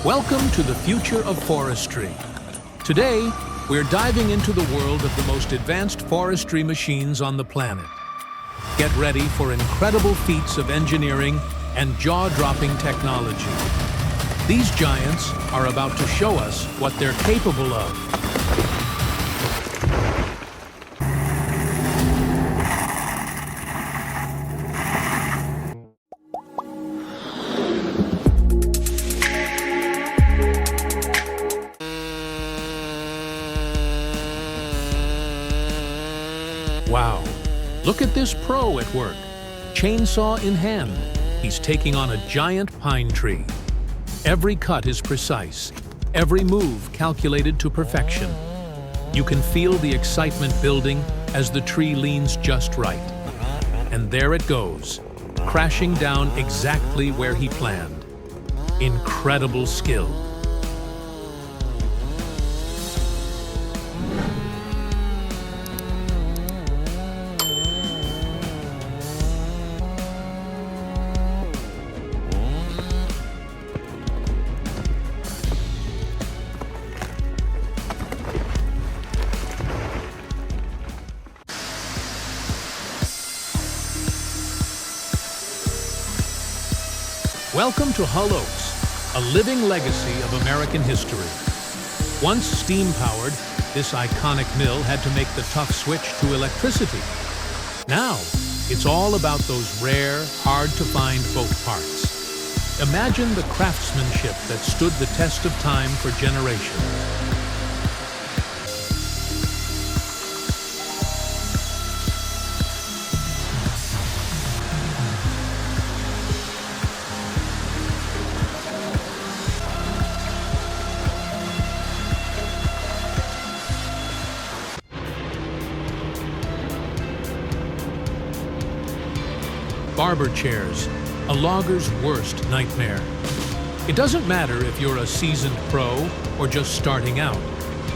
Welcome to the future of forestry. Today, we're diving into the world of the most advanced forestry machines on the planet. Get ready for incredible feats of engineering and jaw-dropping technology. These giants are about to show us what they're capable of. Wow, look at this pro at work. Chainsaw in hand, he's taking on a giant pine tree. Every cut is precise, every move calculated to perfection. You can feel the excitement building as the tree leans just right. And there it goes, crashing down exactly where he planned. Incredible skill. Welcome to Hull Oaks, a living legacy of American history. Once steam-powered, this iconic mill had to make the tough switch to electricity. Now, it's all about those rare, hard-to-find both parts. Imagine the craftsmanship that stood the test of time for generations. Barber chairs, a logger's worst nightmare. It doesn't matter if you're a seasoned pro or just starting out.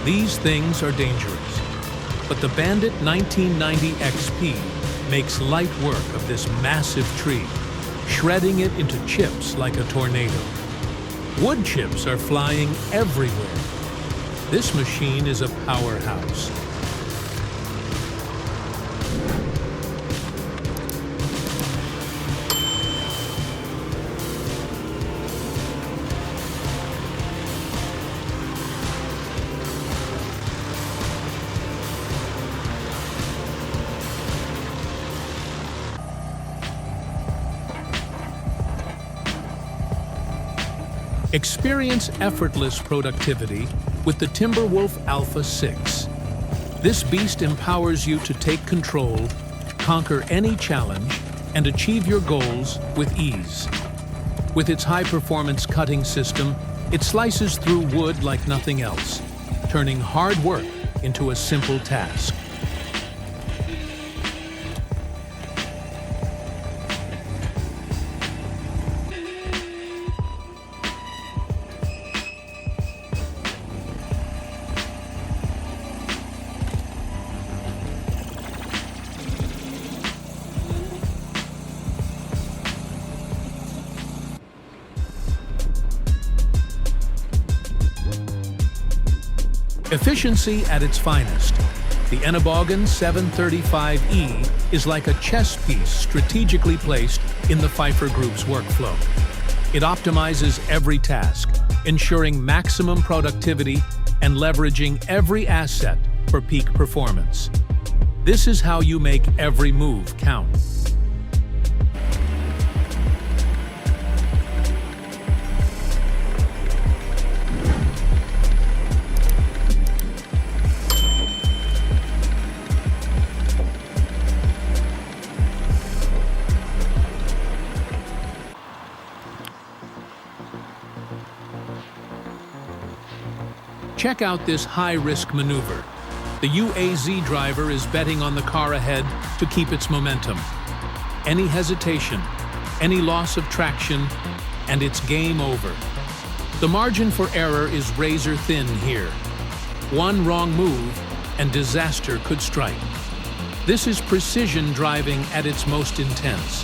These things are dangerous. But the Bandit 1990 XP makes light work of this massive tree, shredding it into chips like a tornado. Wood chips are flying everywhere. This machine is a powerhouse. Experience effortless productivity with the Timberwolf Alpha 6. This beast empowers you to take control, conquer any challenge, and achieve your goals with ease. With its high-performance cutting system, it slices through wood like nothing else, turning hard work into a simple task. Efficiency at its finest. The Husqvarna 735E is like a chess piece strategically placed in the Pfeiffer Group's workflow. It optimizes every task, ensuring maximum productivity and leveraging every asset for peak performance. This is how you make every move count. Check out this high-risk maneuver. The UAZ driver is betting on the car ahead to keep its momentum. Any hesitation, any loss of traction, and it's game over. The margin for error is razor thin here. One wrong move, and disaster could strike. This is precision driving at its most intense.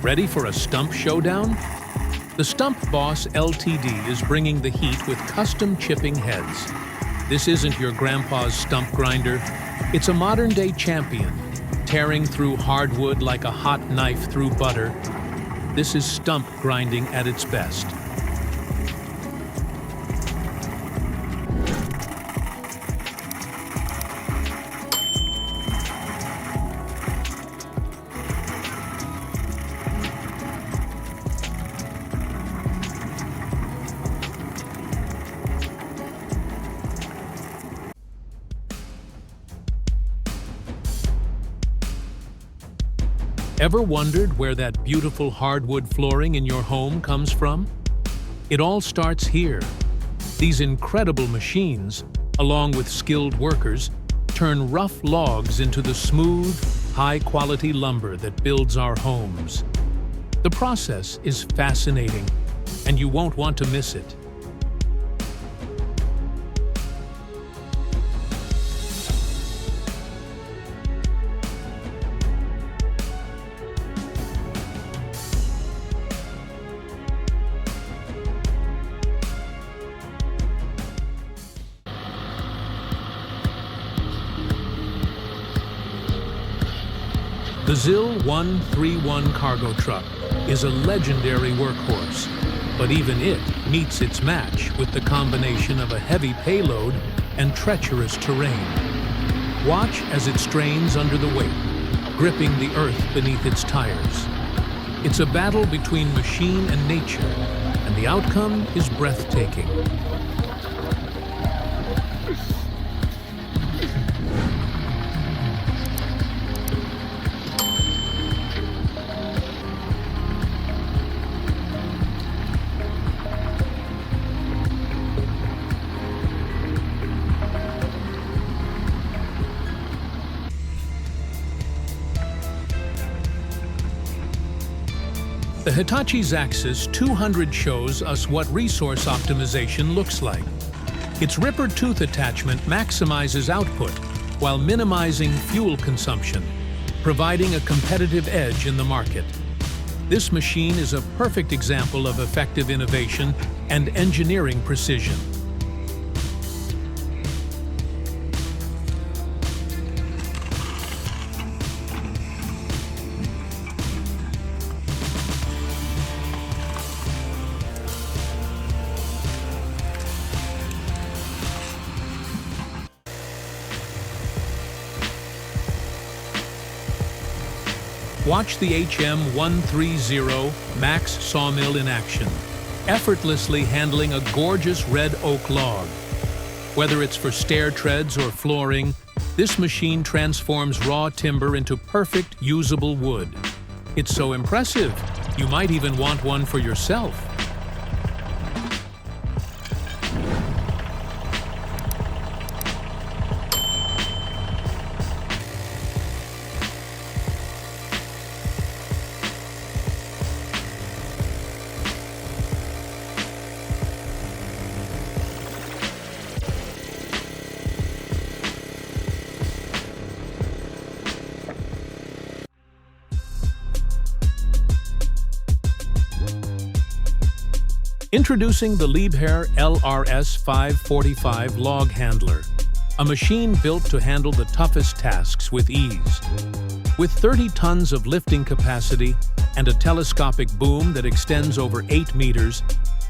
Ready for a stump showdown? The Stump Boss LTD is bringing the heat with custom chipping heads. This isn't your grandpa's stump grinder. It's a modern-day champion, tearing through hardwood like a hot knife through butter. This is stump grinding at its best. Ever wondered where that beautiful hardwood flooring in your home comes from? It all starts here. These incredible machines, along with skilled workers, turn rough logs into the smooth, high-quality lumber that builds our homes. The process is fascinating, and you won't want to miss it. The ZIL 131 cargo truck is a legendary workhorse, but even it meets its match with the combination of a heavy payload and treacherous terrain. Watch as it strains under the weight, gripping the earth beneath its tires. It's a battle between machine and nature, and the outcome is breathtaking. The Hitachi Axis 200 shows us what resource optimization looks like. Its ripper tooth attachment maximizes output while minimizing fuel consumption, providing a competitive edge in the market. This machine is a perfect example of effective innovation and engineering precision. Watch the HM130 Max Sawmill in action, effortlessly handling a gorgeous red oak log. Whether it's for stair treads or flooring, this machine transforms raw timber into perfect, usable wood. It's so impressive, you might even want one for yourself. Introducing the Liebherr LRS545 log handler, a machine built to handle the toughest tasks with ease. With 30 tons of lifting capacity and a telescopic boom that extends over 8 meters,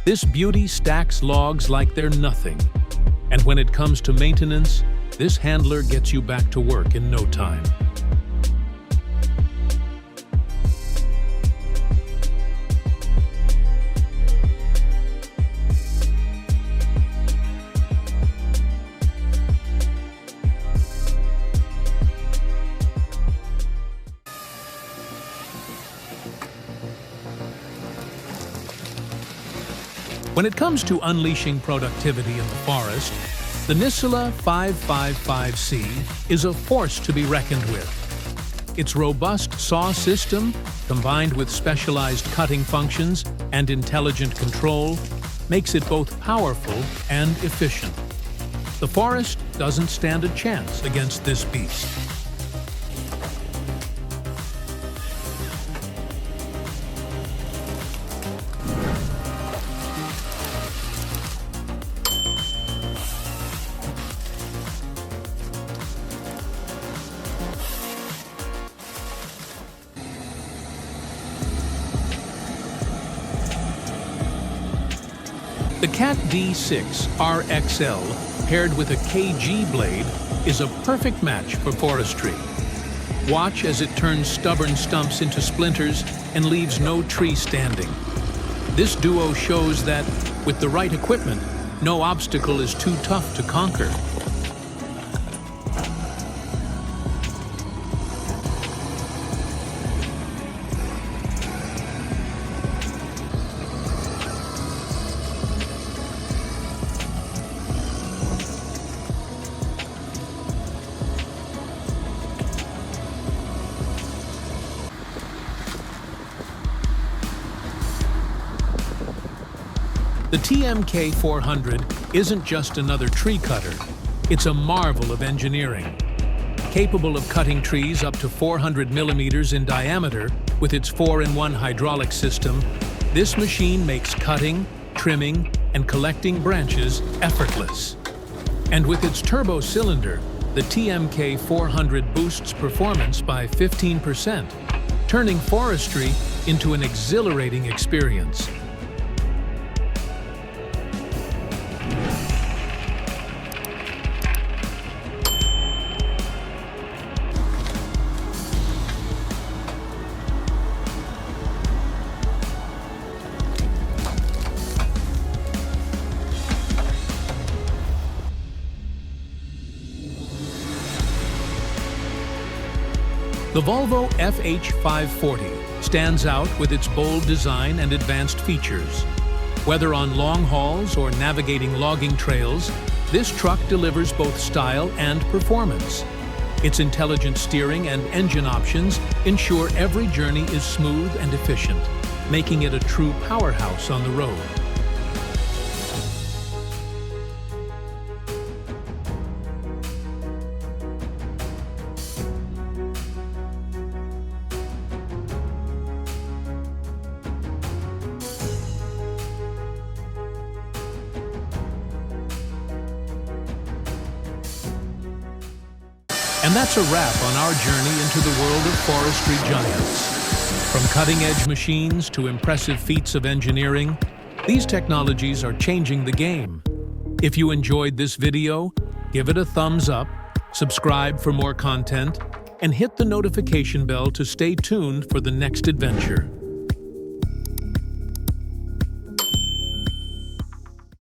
this beauty stacks logs like they're nothing. And when it comes to maintenance, this handler gets you back to work in no time. When it comes to unleashing productivity in the forest, the NULA 555C is a force to be reckoned with. Its robust saw system, combined with specialized cutting functions and intelligent control, makes it both powerful and efficient. The forest doesn't stand a chance against this beast. The Cat D6 RXL paired with a KG blade is a perfect match for forestry. Watch as it turns stubborn stumps into splinters and leaves no tree standing. This duo shows that, with the right equipment, no obstacle is too tough to conquer. The TMK 400 isn't just another tree cutter, it's a marvel of engineering. Capable of cutting trees up to 400 millimeters in diameter with its 4-in-1 hydraulic system, this machine makes cutting, trimming, and collecting branches effortless. And with its turbo cylinder, the TMK 400 boosts performance by 15%, turning forestry into an exhilarating experience. The Volvo FH540 stands out with its bold design and advanced features. Whether on long hauls or navigating logging trails, this truck delivers both style and performance. Its intelligent steering and engine options ensure every journey is smooth and efficient, making it a true powerhouse on the road. And that's a wrap on our journey into the world of forestry giants. From cutting-edge machines to impressive feats of engineering, these technologies are changing the game. If you enjoyed this video, give it a thumbs up, subscribe for more content, and hit the notification bell to stay tuned for the next adventure.